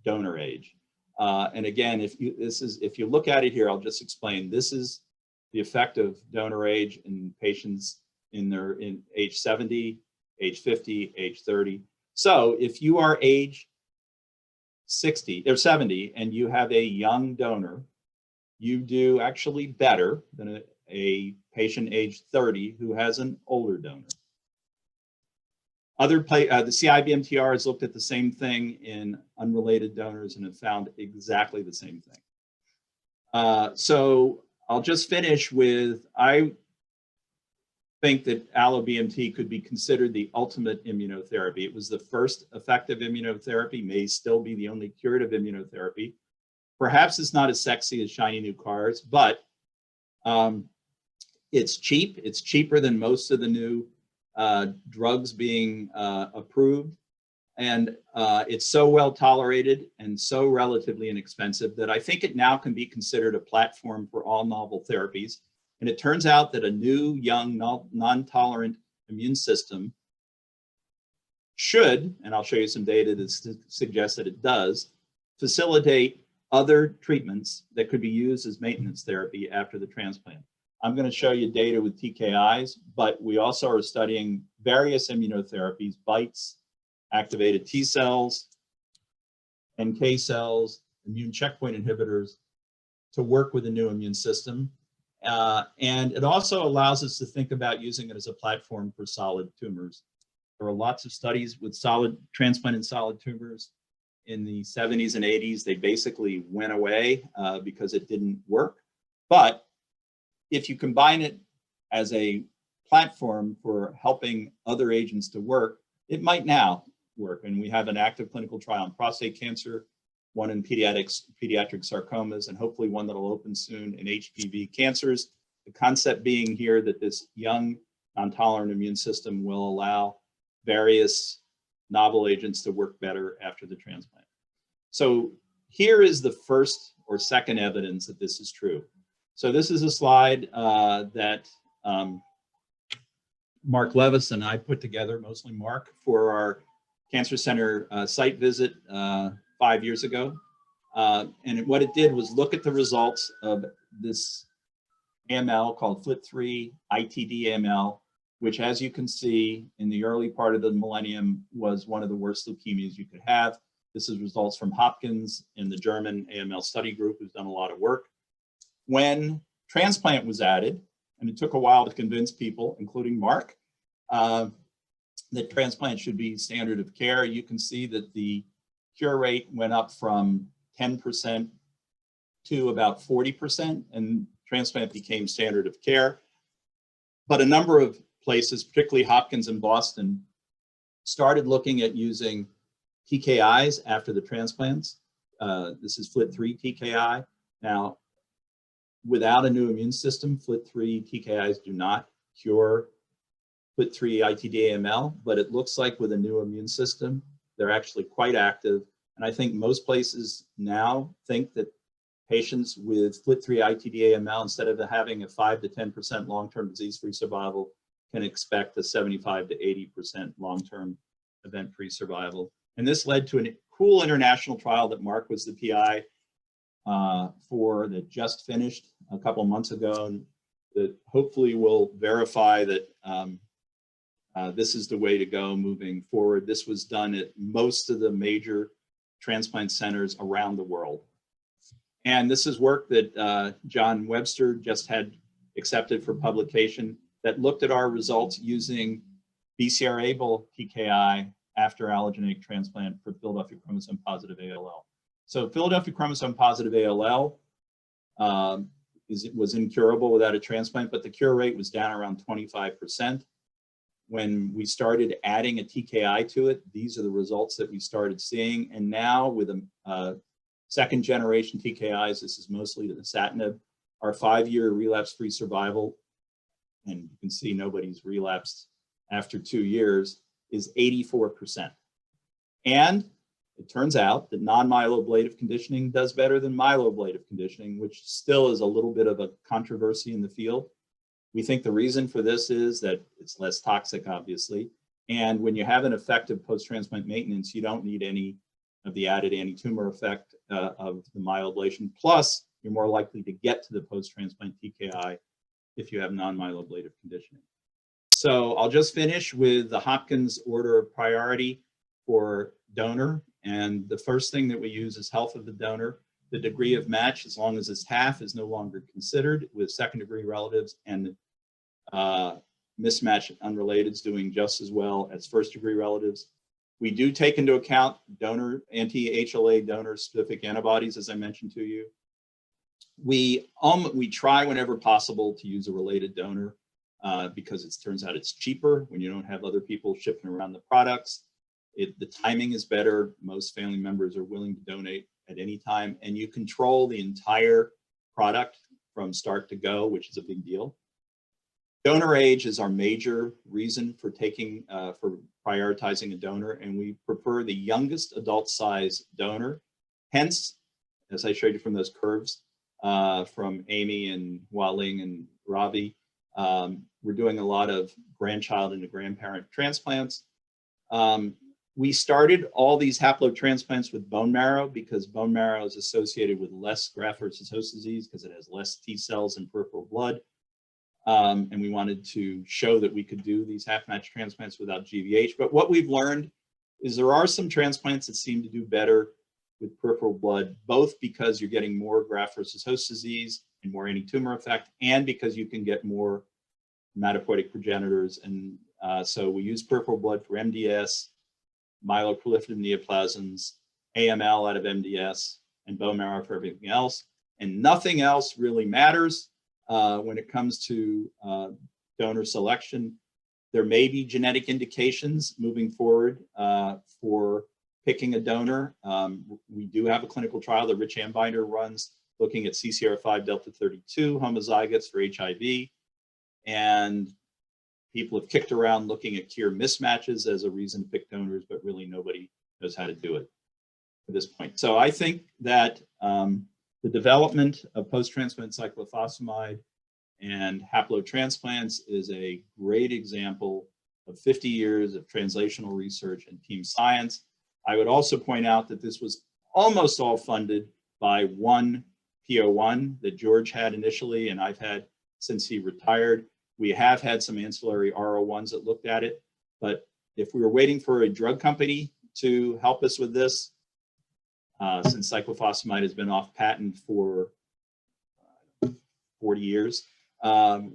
donor age. And again, if you look at it here, I'll just explain. This is the effect of donor age in patients in age 70, age 50, age 30. So if you are age 60 or 70 and you have a young donor, you do actually better than a patient age 30 who has an older donor. The CIBMTR has looked at the same thing in unrelated donors and have found exactly the same thing. So I'll just finish with, I think that allo-BMT could be considered the ultimate immunotherapy. It was the first effective immunotherapy, may still be the only curative immunotherapy. Perhaps it's not as sexy as shiny new cars, but it's cheap. It's cheaper than most of the new drugs being approved. And it's so well tolerated and so relatively inexpensive that I think it now can be considered a platform for all novel therapies. And it turns out that a new, young, non-tolerant immune system should, and I'll show you some data that suggests that it does, facilitate other treatments that could be used as maintenance therapy after the transplant. I'm going to show you data with TKIs, but we also are studying various immunotherapies, BiTEs, activated T cells, NK cells, immune checkpoint inhibitors to work with the new immune system. And it also allows us to think about using it as a platform for solid tumors. There are lots of studies with transplanted solid tumors in the 70s and 80s. They basically went away because it didn't work. But if you combine it as a platform for helping other agents to work, it might now work. And we have an active clinical trial in prostate cancer, one in pediatric sarcomas, and hopefully one that'll open soon in HPV cancers. The concept being here that this young non-tolerant immune system will allow various novel agents to work better after the transplant. So here is the first or second evidence that this is true. So this is a slide that Mark Levis and I put together, mostly Mark, for our cancer center site visit 5 years ago. And what it did was look at the results of this AML called FLT3 ITD AML, which, as you can see, in the early part of the millennium was one of the worst leukemias you could have. This is results from Hopkins in the German AML study group, who's done a lot of work. When transplant was added, and it took a while to convince people, including Mark, that transplant should be standard of care, you can see that the cure rate went up from 10% to about 40%, and transplant became standard of care. But a number of places, particularly Hopkins and Boston, started looking at using TKIs after the transplants. This is FLT3 TKI. Now, without a new immune system, FLT3 TKIs do not cure FLT3 ITD AML, but it looks like with a new immune system, they're actually quite active. And I think most places now think that patients with FLT3 ITD AML, instead of having a 5 to 10% long-term disease-free survival, can expect a 75 to 80% long-term event-free survival. And this led to a cool international trial that Mark was the PI for, that just finished a couple months ago, and that hopefully will verify that this is the way to go moving forward. This was done at most of the major transplant centers around the world. And this is work that John Webster just had accepted for publication that looked at our results using BCR-ABL TKI after allogeneic transplant for Philadelphia chromosome positive ALL. So Philadelphia chromosome positive ALL was incurable without a transplant, but the cure rate was down around 25%. When we started adding a TKI to it, these are the results that we started seeing. And now with a second generation TKIs, this is mostly the dasatinib, our 5-year relapse-free survival, and you can see nobody's relapsed after 2 years, is 84%. And it turns out that non-myeloablative conditioning does better than myeloablative conditioning, which still is a little bit of a controversy in the field. We think the reason for this is that it's less toxic, obviously. And when you have an effective post-transplant maintenance, you don't need any of the added anti-tumor effect of the myeloablation. Plus, you're more likely to get to the post-transplant TKI if you have non-myeloablative conditioning. So I'll just finish with the Hopkins order of priority for donor. And the first thing that we use is health of the donor. The degree of match, as long as it's half, is no longer considered, with second-degree relatives and mismatched unrelateds doing just as well as first-degree relatives. We do take into account donor, anti-HLA donor-specific antibodies, as I mentioned to you. We try whenever possible to use a related donor because it turns out it's cheaper when you don't have other people shipping around the products. The timing is better. Most family members are willing to donate at any time, and you control the entire product from start to go, which is a big deal. Donor age is our major reason for prioritizing a donor, and we prefer the youngest adult size donor. Hence, as I showed you from those curves from Amy and Hualing and Ravi, we're doing a lot of grandchild and grandparent transplants. We started all these haplotransplants with bone marrow because bone marrow is associated with less graft versus host disease because it has less T cells in peripheral blood. And we wanted to show that we could do these half-match transplants without GVH. But what we've learned is there are some transplants that seem to do better with peripheral blood, both because you're getting more graft versus host disease and more anti-tumor effect, and because you can get more hematopoietic progenitors. And so we use peripheral blood for MDS, myeloproliferative neoplasms, AML out of MDS, and bone marrow for everything else. And nothing else really matters when it comes to donor selection. There may be genetic indications moving forward for picking a donor. We do have a clinical trial that Rich Ambinder runs looking at CCR5 delta 32 homozygotes for HIV. And people have kicked around looking at cure mismatches as a reason to pick donors, but really nobody knows how to do it at this point. So I think that the development of post-transplant cyclophosphamide and haplotransplants is a great example of 50 years of translational research and team science. I would also point out that this was almost all funded by one PO1 that George had initially, and I've had since he retired. We have had some ancillary RO1s that looked at it, but if we were waiting for a drug company to help us with this, since cyclophosphamide has been off patent for 40 years,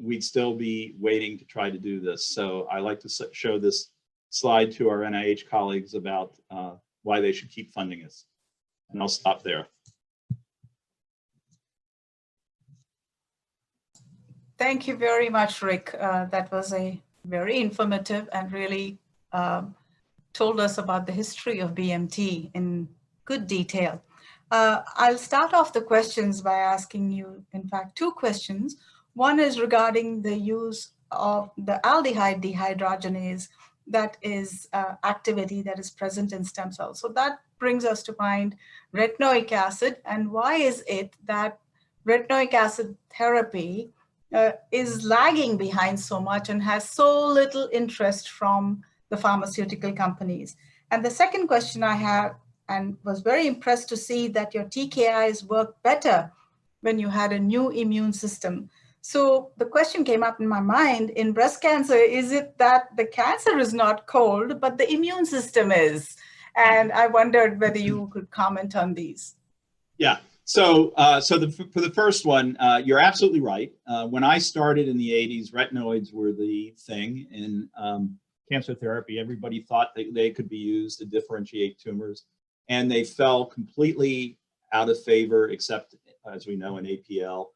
we'd still be waiting to try to do this. So I like to show this slide to our NIH colleagues about why they should keep funding us. And I'll stop there. Thank you very much, Rick. That was a very informative and really told us about the history of BMT in good detail. I'll start off the questions by asking you, in fact, two questions. One is regarding the use of the aldehyde dehydrogenase that is activity that is present in stem cells. So that brings us to mind retinoic acid, and why is it that retinoic acid therapy is lagging behind so much and has so little interest from the pharmaceutical companies? And the second question I have, and was very impressed to see that your TKIs work better when you had a new immune system. So the question came up in my mind, in breast cancer, is it that the cancer is not cold, but the immune system is? And I wondered whether you could comment on these. Yeah, so for the first one, you're absolutely right. When I started in the 80s, retinoids were the thing in cancer therapy. Everybody thought that they could be used to differentiate tumors, and they fell completely out of favor, except, as we know, in APL.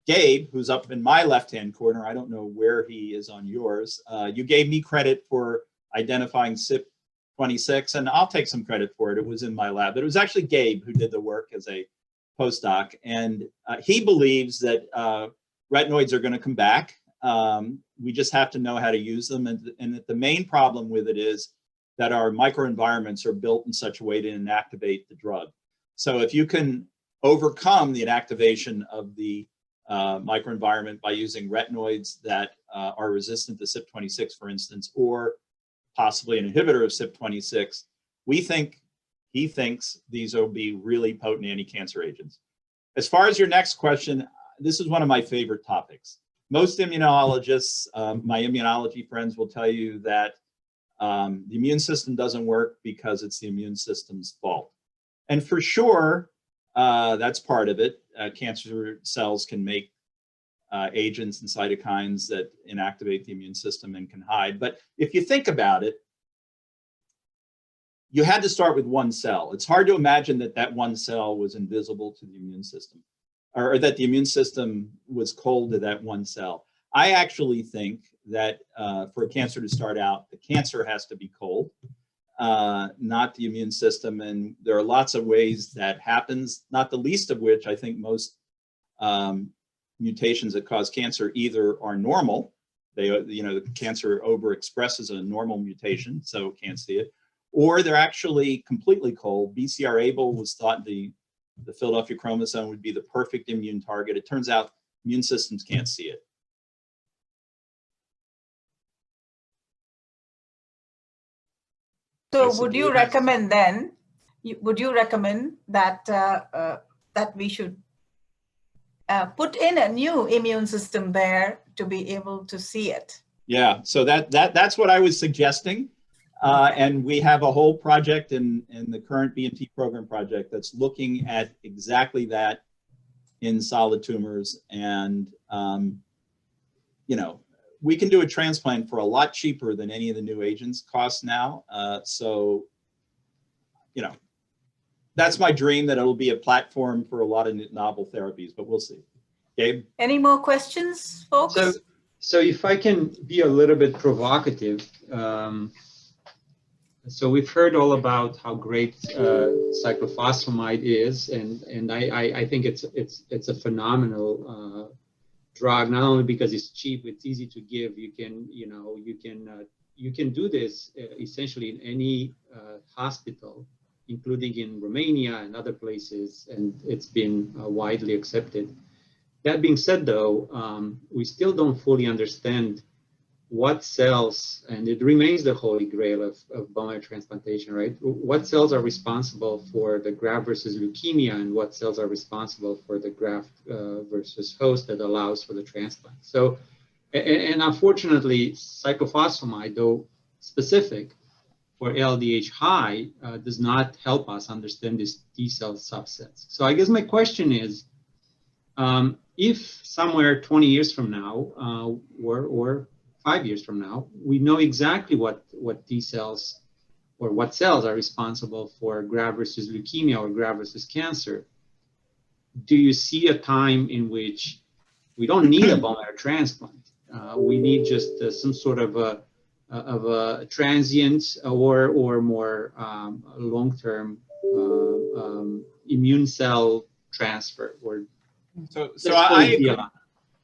Gabe, who's up in my left-hand corner, I don't know where he is on yours, you gave me credit for identifying CYP26, and I'll take some credit for it. It was in my lab, but it was actually Gabe who did the work as a postdoc, and he believes that retinoids are going to come back. We just have to know how to use them, and that the main problem with it is that our microenvironments are built in such a way to inactivate the drug. So if you can overcome the inactivation of the microenvironment by using retinoids that are resistant to CYP26, for instance, or possibly an inhibitor of CYP26, he thinks these will be really potent anti-cancer agents. As far as your next question, this is one of my favorite topics. Most immunologists, my immunology friends, will tell you that the immune system doesn't work because it's the immune system's fault. And for sure, that's part of it. Cancer cells can make agents and cytokines that inactivate the immune system and can hide. But if you think about it, you had to start with one cell. It's hard to imagine that that one cell was invisible to the immune system, or that the immune system was cold to that one cell. I actually think that for a cancer to start out, the cancer has to be cold, not the immune system. And there are lots of ways that happens, not the least of which I think most mutations that cause cancer either are normal, the cancer overexpresses a normal mutation, so can't see it, or they're actually completely cold. BCR-ABL was thought the Philadelphia chromosome would be the perfect immune target. It turns out immune systems can't see it. So would you recommend then, would you recommend that, that we should put in a new immune system there to be able to see it. Yeah, so that's what I was suggesting. And we have a whole project in the current BMT program project that's looking at exactly that in solid tumors. And, you know, we can do a transplant for a lot cheaper than any of the new agents cost now. So, you know, that's my dream, that it'll be a platform for a lot of novel therapies, but we'll see. Gabe? Any more questions, folks? So if I can be a little bit provocative, so we've heard all about how great cyclophosphamide is, and I think it's a phenomenal drug, not only because it's cheap, it's easy to give. You can do this essentially in any hospital, including in Romania and other places, and it's been widely accepted. That being said, though, we still don't fully understand what cells, and it remains the holy grail of bone marrow transplantation, right? What cells are responsible for the graft versus leukemia, and what cells are responsible for the graft versus host that allows for the transplant. So, and unfortunately, cyclophosphamide, though specific for LDH high, does not help us understand these T cell subsets. So I guess my question is, if somewhere 20 years from now, or 5 years from now, we know exactly what T cells or what cells are responsible for graft versus leukemia or graft versus cancer, do you see a time in which we don't need a bone marrow transplant? We need just some sort of a transient or more long-term immune cell transfer? Or so I agree.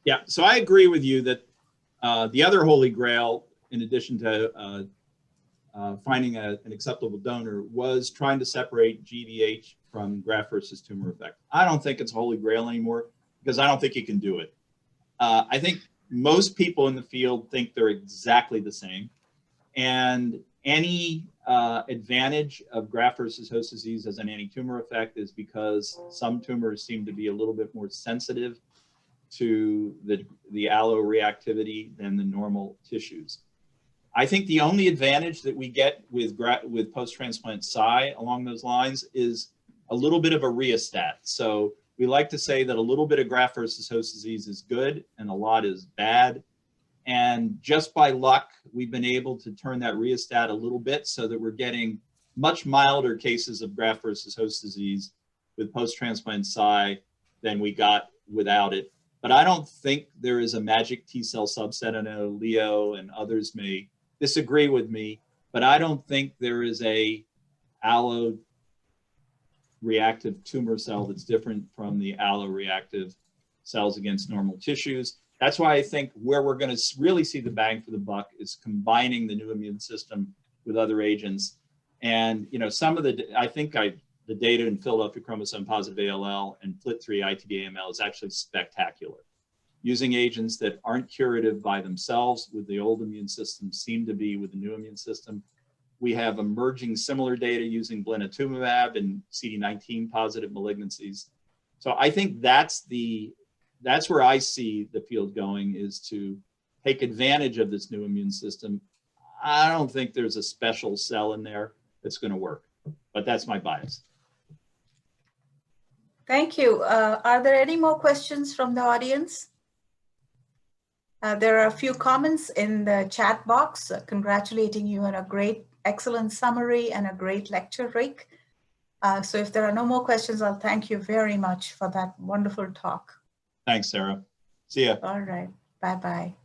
Yeah, so I agree with you that the other holy grail, in addition to finding an acceptable donor, was trying to separate GVH from graft versus tumor effect. I don't think it's holy grail anymore, because I don't think you can do it. I think most people in the field think they're exactly the same, and any advantage of graft versus host disease as an anti-tumor effect is because some tumors seem to be a little bit more sensitive to the alloreactivity than the normal tissues. I think the only advantage that we get with post-transplant Cy along those lines is a little bit of a rheostat. So we like to say that a little bit of graft versus host disease is good and a lot is bad. And just by luck, we've been able to turn that rheostat a little bit so that we're getting much milder cases of graft versus host disease with post-transplant Cy than we got without it. But I don't think there is a magic T cell subset. I know Leo and others may disagree with me, but I don't think there is a allo-reactive tumor cell that's different from the allo-reactive cells against normal tissues. That's why I think where we're going to really see the bang for the buck is combining the new immune system with other agents. And, you know, some of the, the data in Philadelphia chromosome positive ALL and FLT3 ITD AML is actually spectacular. Using agents that aren't curative by themselves with the old immune system seem to be with the new immune system. We have emerging similar data using blinatumomab in CD19 positive malignancies. So I think that's where I see the field going, is to take advantage of this new immune system. I don't think there's a special cell in there that's going to work, but that's my bias. Thank you. Are there any more questions from the audience? There are a few comments in the chat box congratulating you on a great, excellent summary and a great lecture, Rick. So if there are no more questions, I'll thank you very much for that wonderful talk. Thanks, Sarah. See ya. All right. Bye-bye.